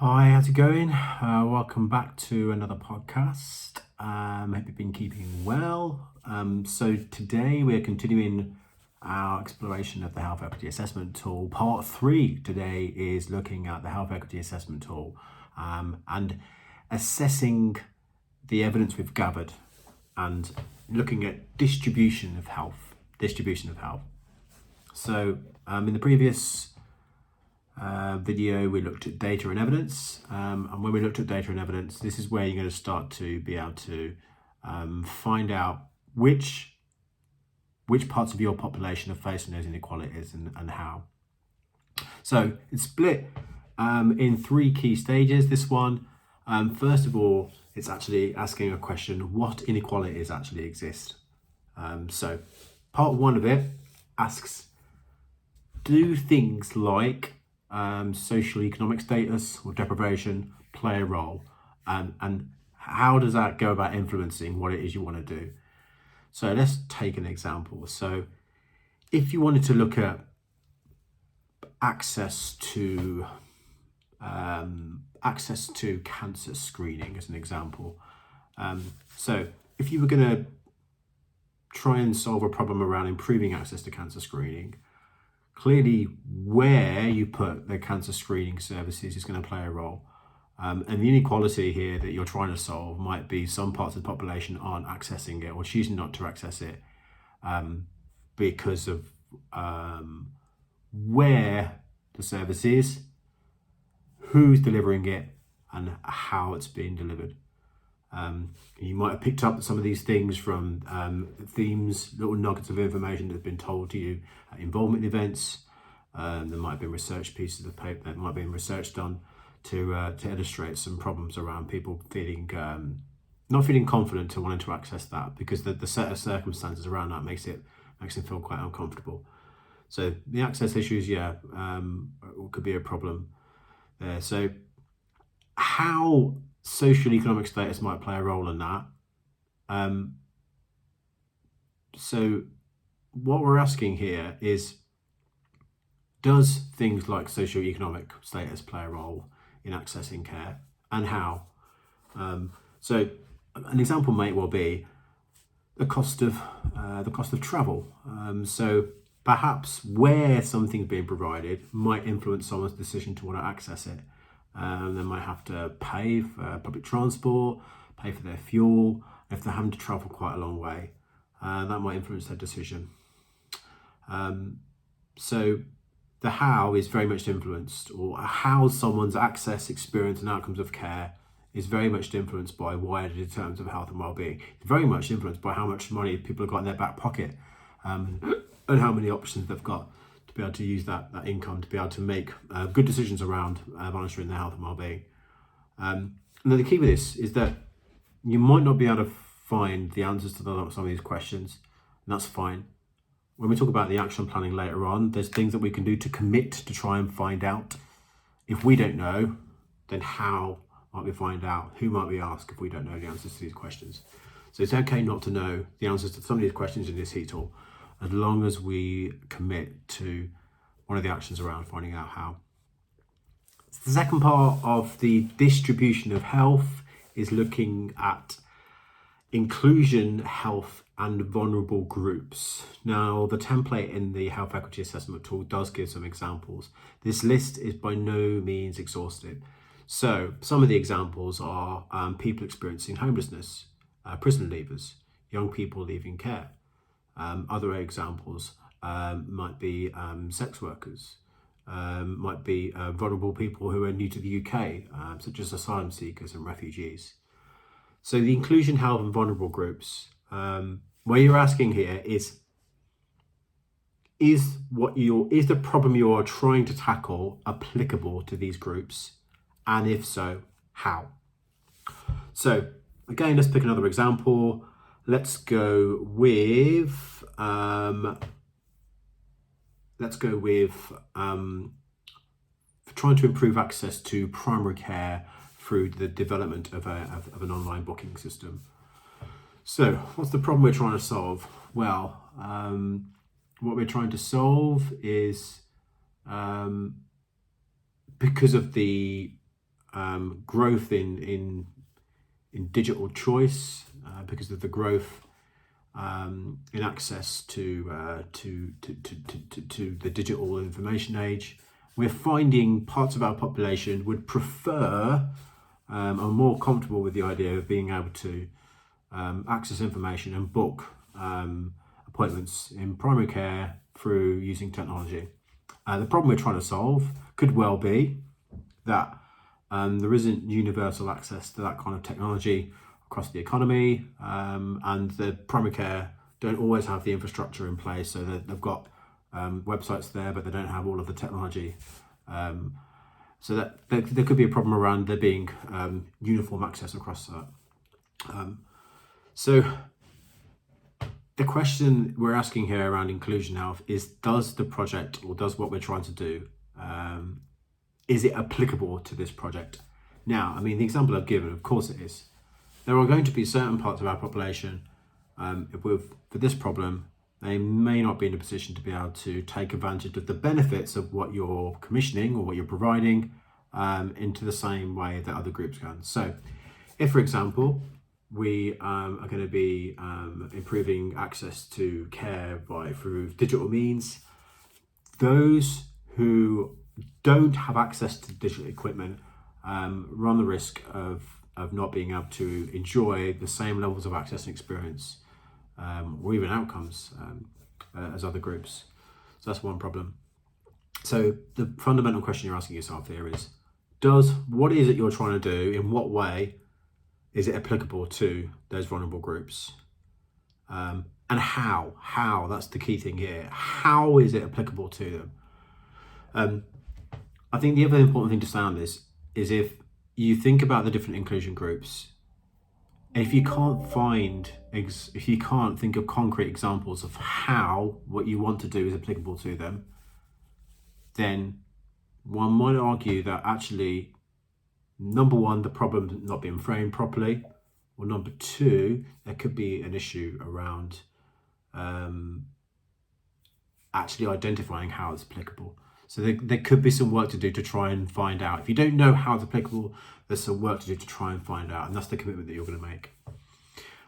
Hi, how's it going? Welcome back to another podcast. Hope you've been keeping well. So today we're continuing our exploration of the Health Equity Assessment Tool. Part 3 today is looking at the Health Equity Assessment Tool and assessing the evidence we've gathered and looking at distribution of health. So in the previous video we looked at data and evidence, and when we looked at data and evidence, this is where you're going to start to be able to find out which parts of your population are facing those inequalities and how. So it's split in 3 key stages. This one, first of all, it's actually asking a question: what inequalities actually exist? So part 1 of it asks, do things like social economic status or deprivation play a role, and how does that go about influencing what it is you want to do? So let's take an example. So if you wanted to look at access to cancer screening as an example, so if you were going to try and solve a problem around improving access to cancer screening, clearly where you put the cancer screening services is going to play a role. And the inequality here that you're trying to solve might be some parts of the population aren't accessing it or choosing not to access it because of where the service is, who's delivering it, and how it's being delivered. You might have picked up some of these things from themes, little nuggets of information that have been told to you at involvement events. There might have been research pieces of paper, there might have been research done to illustrate some problems around people feeling not feeling confident to wanting to access that, because the set of circumstances around that makes them feel quite uncomfortable. So the access issues, could be a problem there. So how social economic status might play a role in that. So what we're asking here is, does things like socioeconomic status play a role in accessing care, and how? So an example might well be the cost of travel. So perhaps where something's being provided might influence someone's decision to want to access it. They might have to pay for public transport, pay for their fuel. If they're having to travel quite a long way, that might influence their decision. So the how is very much influenced, or how someone's access, experience, and outcomes of care is very much influenced by wider terms of health and well-being. It's very much influenced by how much money people have got in their back pocket, and how many options they've got to be able to use that income to be able to make good decisions around monitoring their health and well-being. And then the key with this is that you might not be able to find the answers to some of these questions, and that's fine. When we talk about the action planning later on, there's things that we can do to commit to try and find out. If we don't know, then how might we find out? Who might we ask if we don't know the answers to these questions? So it's okay not to know the answers to some of these questions in this heat tool, as long as we commit to one of the actions around finding out how. The second part of the distribution of health is looking at inclusion, health, and vulnerable groups. Now, the template in the Health Equity Assessment Tool does give some examples. This list is by no means exhaustive. So some of the examples are people experiencing homelessness, prison leavers, young people leaving care. Other examples might be sex workers, might be vulnerable people who are new to the UK, such as asylum seekers and refugees. So the inclusion, health, and vulnerable groups, where you're asking here is the problem you are trying to tackle applicable to these groups, and if so, how? So again, let's pick another example. Let's go with trying to improve access to primary care through the development of an online booking system. So what's the problem we're trying to solve? Well, what we're trying to solve is because of the growth in digital choice, because of the growth in access to the digital information age. We're finding parts of our population would prefer, are more comfortable with the idea of being able to access information and book appointments in primary care through using technology. The problem we're trying to solve could well be that there isn't universal access to that kind of technology across the economy, and the primary care don't always have the infrastructure in place, so that they've got websites there, but they don't have all of the technology. So that there could be a problem around there being uniform access across that. So the question we're asking here around inclusion health is, does the project, or does what we're trying to do, is it applicable to this project? Now, I mean, the example I've given, of course it is. There are going to be certain parts of our population, for this problem, they may not be in a position to be able to take advantage of the benefits of what you're commissioning or what you're providing into the same way that other groups can. So if, for example, we are going to be improving access to care through digital means, those who don't have access to digital equipment run the risk of not being able to enjoy the same levels of access and experience, or even outcomes as other groups. So that's one problem. So the fundamental question you're asking yourself here is, what is it you're trying to do, in what way is it applicable to those vulnerable groups? And how, that's the key thing here. How is it applicable to them? I think the other important thing to say on this is, if you think about the different inclusion groups, and if you can't think of concrete examples of how what you want to do is applicable to them, then one might argue that actually, number one, the problem not being framed properly, or number two, there could be an issue around actually identifying how it's applicable. So there could be some work to do to try and find out. If you don't know how it's applicable, there's some work to do to try and find out, and that's the commitment that you're going to make.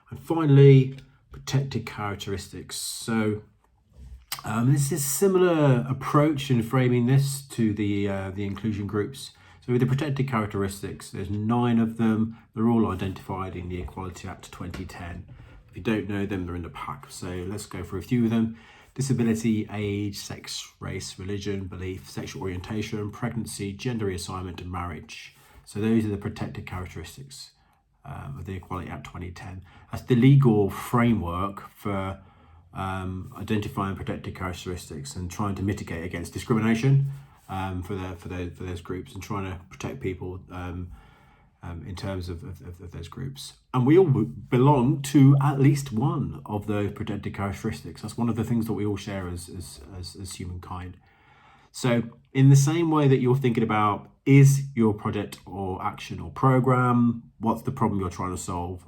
And finally, protected characteristics. So this is a similar approach in framing this to the inclusion groups. So with the protected characteristics, there's 9 of them. They're all identified in the Equality Act 2010. If you don't know them, they're in the pack. So let's go through a few of them. Disability, age, sex, race, religion, belief, sexual orientation, pregnancy, gender reassignment, and marriage. So those are the protected characteristics of the Equality Act 2010. That's the legal framework for identifying protected characteristics and trying to mitigate against discrimination for those groups, and trying to protect people in terms of those groups. And we all belong to at least one of those protected characteristics. That's one of the things that we all share as humankind. So in the same way that you're thinking about, is your project or action or program, what's the problem you're trying to solve,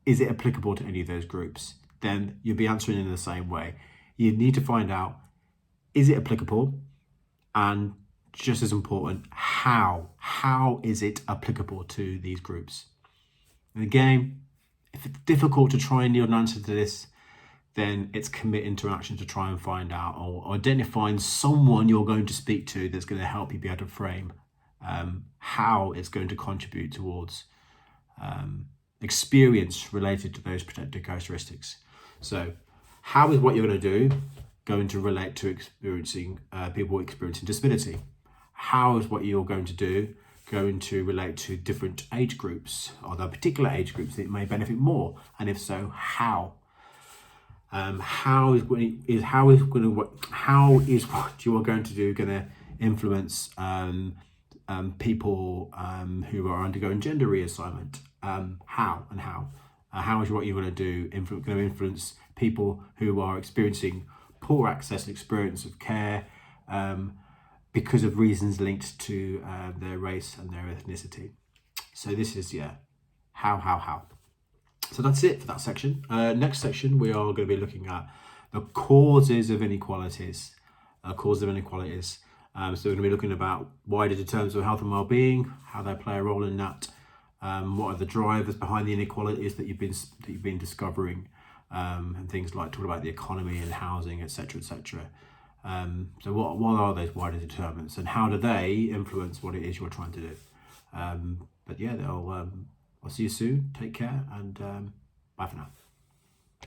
is it applicable to any of those groups, then you'll be answering in the same way. You need to find out, is it applicable? And just as important, how is it applicable to these groups? And again, if it's difficult to try and yield an answer to this, then it's committing to action to try and find out, or identifying someone you're going to speak to that's going to help you be able to frame how it's going to contribute towards experience related to those protected characteristics. So how is what you're going to do going to relate to experiencing people experiencing disability? How is what you're going to do going to relate to different age groups? Are there particular age groups that may benefit more? And if so, how? How is what you are going to do going to influence people who are undergoing gender reassignment? How is what you're going to do going to influence people who are experiencing poor access and experience of care because of reasons linked to their race and their ethnicity? So this is how. So that's it for that section. Next section, we are going to be looking at the causes of inequalities. So we're going to be looking about wider determinants of health and well-being, how they play a role in that, what are the drivers behind the inequalities that you've been discovering, and things like talking about the economy and housing, etc., etc. So what are those wider determinants, and how do they influence what it is you're trying to do? But yeah, I'll see you soon. Take care, and bye for now.